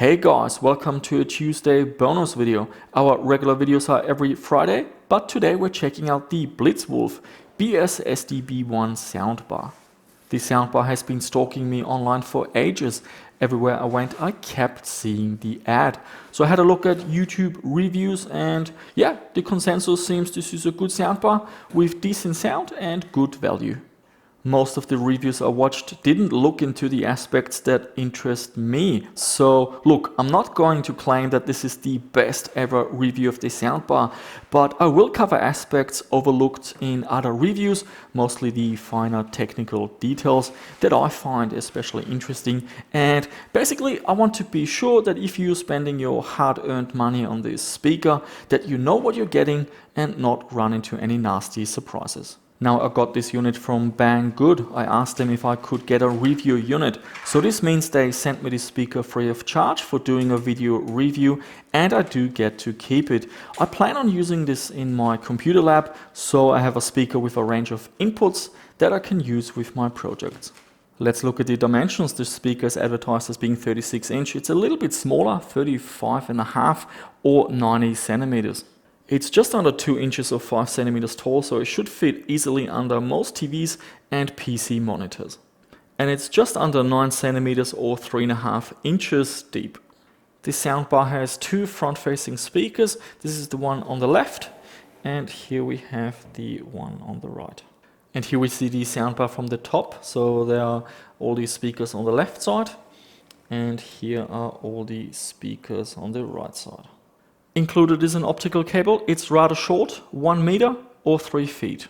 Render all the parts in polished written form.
Hey guys, welcome to a Tuesday bonus video. Our regular videos are every Friday, but today we're checking out the BlitzWolf BW-SDB1 soundbar. This soundbar has been stalking me online for ages. Everywhere I went, I kept seeing the ad. So I had a look at YouTube reviews and yeah, the consensus seems this is a good soundbar with decent sound and good value. Most of the reviews I watched didn't look into the aspects that interest me. So look, I'm not going to claim that this is the best ever review of the soundbar, but I will cover aspects overlooked in other reviews, mostly the finer technical details that I find especially interesting. And basically I want to be sure that if you're spending your hard-earned money on this speaker, that you know what you're getting and not run into any nasty surprises. Now I got this unit from Banggood. I asked them if I could get a review unit. So this means they sent me this speaker free of charge for doing a video review, and I do get to keep it. I plan on using this in my computer lab, so I have a speaker with a range of inputs that I can use with my projects. Let's look at the dimensions. This speaker is advertised as being 36 inch. It's a little bit smaller, 35.5 or 90 centimeters. It's just under 2 inches or 5 centimeters tall, so it should fit easily under most TVs and PC monitors. And it's just under 9 centimeters or 3.5 inches deep. This soundbar has two front-facing speakers. This is the one on the left, and here we have the one on the right. And here we see the soundbar from the top, so there are all these speakers on the left side, and here are all the speakers on the right side. Included is an optical cable. It's rather short, 1 meter or 3 feet.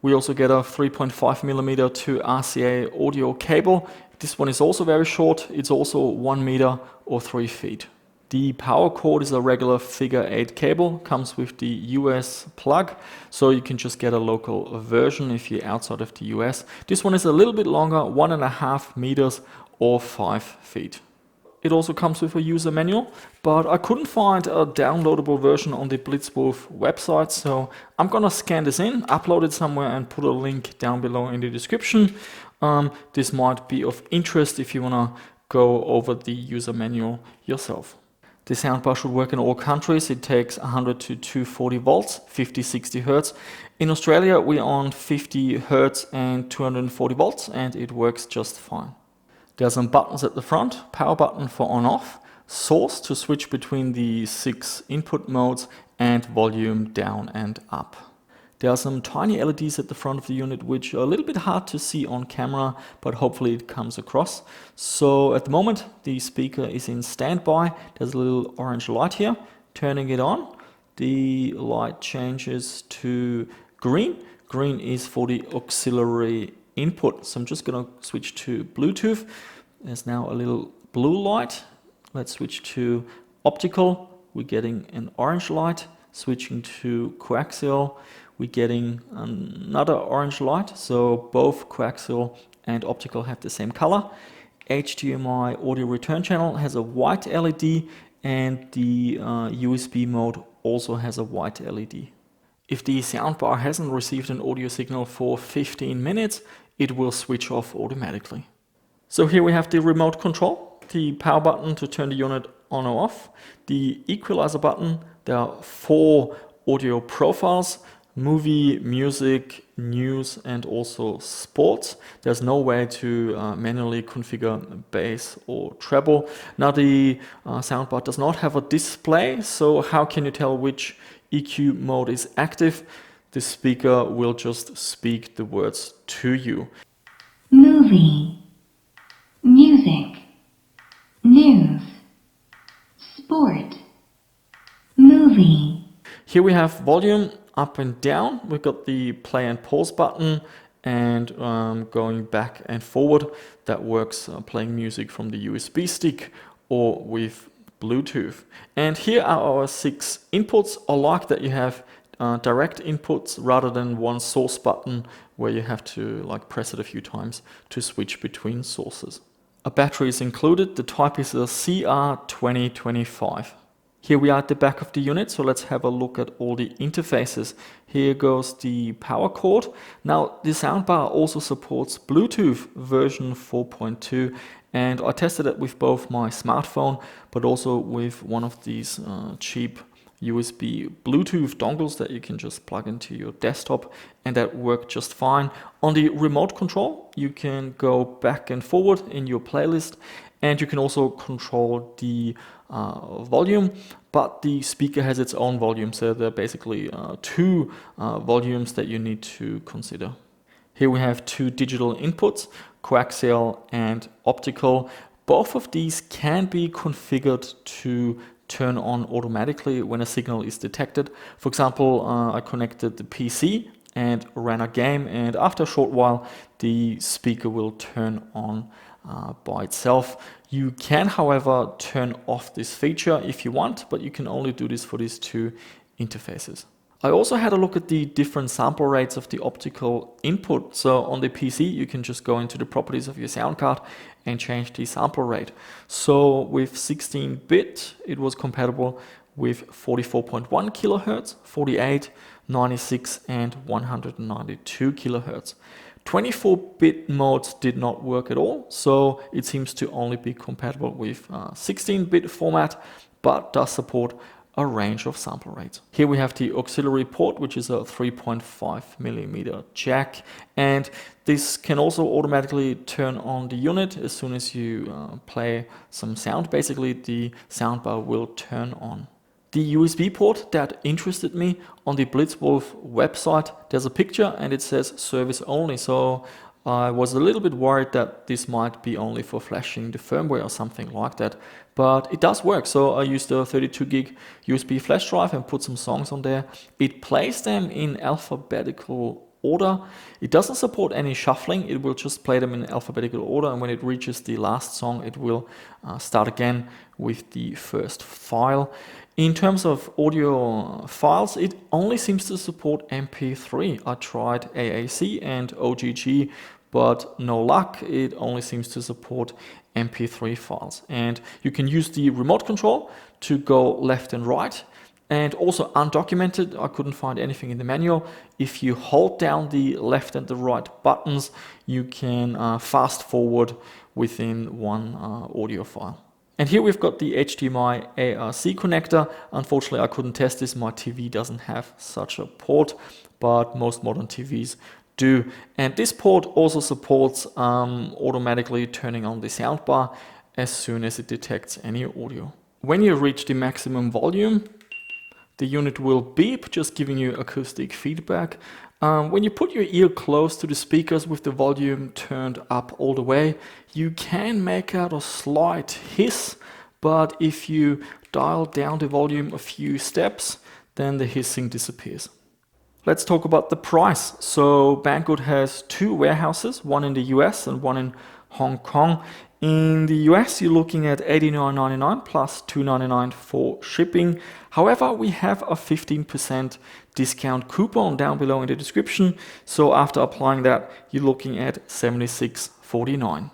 We also get a 3.5 millimeter to RCA audio cable. This one is also very short. It's also 1 meter or 3 feet. The power cord is a regular figure 8 cable, comes with the US plug, so you can just get a local version if you're outside of the US. This one is a little bit longer, 1.5 meters or 5 feet. It also comes with a user manual, but I couldn't find a downloadable version on the BlitzWolf website, so I'm gonna scan this in, upload it somewhere and put a link down below in the description. This might be of interest if you wanna go over the user manual yourself. The soundbar should work in all countries. It takes 100 to 240 volts, 50-60 hertz. In Australia we're on 50 hertz and 240 volts and it works just fine. There are some buttons at the front, power button for on-off, source to switch between the 6 input modes, and volume down and up. There are some tiny LEDs at the front of the unit which are a little bit hard to see on camera, but hopefully it comes across. So at the moment the speaker is in standby. There's a little orange light here. Turning it on, the light changes to green. Green is for the auxiliary input, so I'm just going to switch to Bluetooth. There's now a little blue light. Let's switch to optical. We're getting an orange light. Switching to coaxial, we're getting another orange light, so both coaxial and optical have the same color. HDMI audio return channel has a white LED, and the USB mode also has a white LED. If the soundbar hasn't received an audio signal for 15 minutes, it will switch off automatically. So here we have the remote control, the power button to turn the unit on or off, the equalizer button. There are 4 audio profiles: movie, music, news, and also sports. There's no way to manually configure bass or treble. Now the soundbar does not have a display, so how can you tell which EQ mode is active? The speaker will just speak the words to you. Movie, music, news, sport, movie. Here we have volume up and down. We've got the play and pause button, and going back and forward. That works playing music from the USB stick or with Bluetooth. And here are our 6 inputs. I like that you have direct inputs rather than one source button where you have to press it a few times to switch between sources. A battery is included. The type is a CR2025. Here we are at the back of the unit, so let's have a look at all the interfaces. Here goes the power cord. Now the soundbar also supports Bluetooth version 4.2 and I tested it with both my smartphone but also with one of these cheap USB Bluetooth dongles that you can just plug into your desktop, and that worked just fine. On the remote control, you can go back and forward in your playlist, and you can also control the volume, but the speaker has its own volume, so there are basically two volumes that you need to consider. Here we have two digital inputs, coaxial and optical. Both of these can be configured to turn on automatically when a signal is detected. For example, I connected the PC and ran a game, and after a short while the speaker will turn on by itself. You can, however, turn off this feature if you want, but you can only do this for these two interfaces. I also had a look at the different sample rates of the optical input. So on the PC, you can just go into the properties of your sound card and change the sample rate. So with 16-bit, it was compatible with 44.1 kilohertz, 48, 96, and 192 kilohertz. 24-bit modes did not work at all, so it seems to only be compatible with 16-bit format, but does support a range of sample rates. Here we have the auxiliary port, which is a 3.5mm jack, and this can also automatically turn on the unit as soon as you play some sound. Basically, the soundbar will turn on. The USB port that interested me, on the BlitzWolf website, there's a picture and it says service only, so I was a little bit worried that this might be only for flashing the firmware or something like that, but it does work. So I used a 32 gig USB flash drive and put some songs on there. It plays them in alphabetical order. It doesn't support any shuffling, it will just play them in alphabetical order, and when it reaches the last song it will start again with the first file. In terms of audio files, it only seems to support MP3. I tried AAC and OGG, but no luck. It only seems to support MP3 files. And you can use the remote control to go left and right. And also undocumented, I couldn't find anything in the manual. If you hold down the left and the right buttons, you can fast forward within one audio file. And here we've got the HDMI ARC connector. Unfortunately, I couldn't test this. My TV doesn't have such a port, but most modern TVs do. And this port also supports automatically turning on the soundbar as soon as it detects any audio. When you reach the maximum volume, the unit will beep, just giving you acoustic feedback. When you put your ear close to the speakers with the volume turned up all the way, you can make out a slight hiss, but if you dial down the volume a few steps, then the hissing disappears. Let's talk about the price. So Banggood has two warehouses, one in the US and one in Hong Kong. In the US, you're looking at $89.99 plus $2.99 for shipping. However, we have a 15% discount coupon down below in the description. So after applying that, you're looking at $76.49.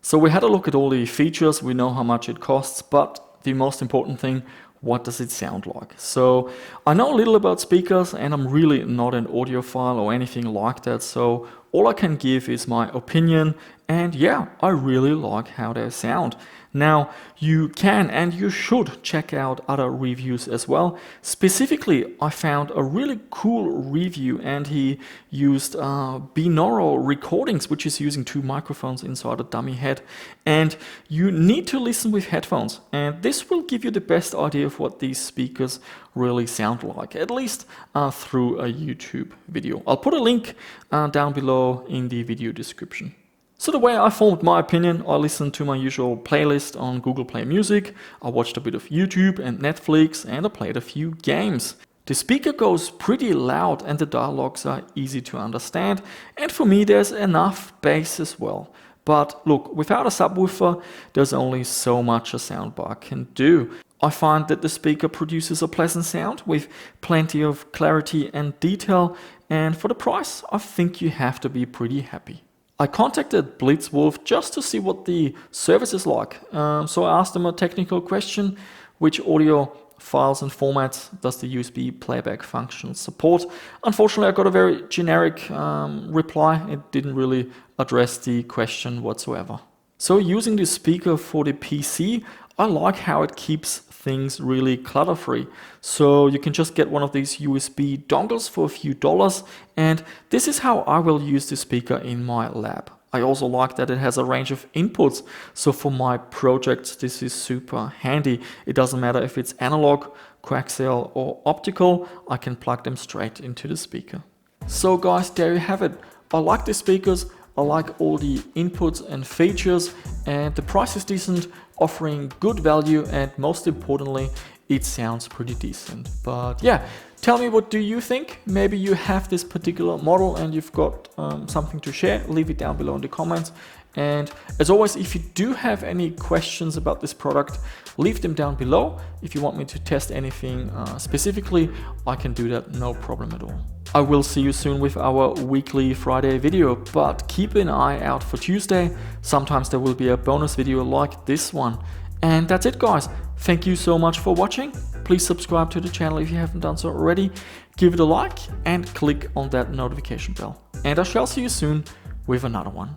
So we had a look at all the features. We know how much it costs, but the most important thing, what does it sound like? So I know a little about speakers and I'm really not an audiophile or anything like that. So all I can give is my opinion, and yeah, I really like how they sound. Now, you can and you should check out other reviews as well. Specifically, I found a really cool review, and he used binaural recordings, which is using two microphones inside a dummy head. And you need to listen with headphones, and this will give you the best idea of what these speakers really sound like, at least through a YouTube video. I'll put a link down below in the video description. So the way I formed my opinion, I listened to my usual playlist on Google Play Music, I watched a bit of YouTube and Netflix, and I played a few games. The speaker goes pretty loud and the dialogues are easy to understand, and for me there's enough bass as well. But look, without a subwoofer, there's only so much a soundbar can do. I find that the speaker produces a pleasant sound with plenty of clarity and detail, and for the price, I think you have to be pretty happy. I contacted BlitzWolf just to see what the service is like. So I asked them a technical question: which audio files and formats does the USB playback function support? Unfortunately, I got a very generic reply. It didn't really address the question whatsoever. So using the speaker for the PC, I like how it keeps things really clutter-free. So you can just get one of these USB dongles for a few dollars, and this is how I will use the speaker in my lab. I also like that it has a range of inputs, so for my projects this is super handy. It doesn't matter if it's analog, coaxial or optical, I can plug them straight into the speaker. So guys, there you have it. I like the speakers, I like all the inputs and features, and the price is decent, offering good value, and most importantly, it sounds pretty decent. But yeah, tell me, what do you think? Maybe you have this particular model and you've got something to share. Leave it down below in the comments. And as always, if you do have any questions about this product, leave them down below. If you want me to test anything specifically, I can do that, no problem at all. I will see you soon with our weekly Friday video, but keep an eye out for Tuesday. Sometimes there will be a bonus video like this one. And that's it, guys. Thank you so much for watching. Please subscribe to the channel if you haven't done so already. Give it a like and click on that notification bell. And I shall see you soon with another one.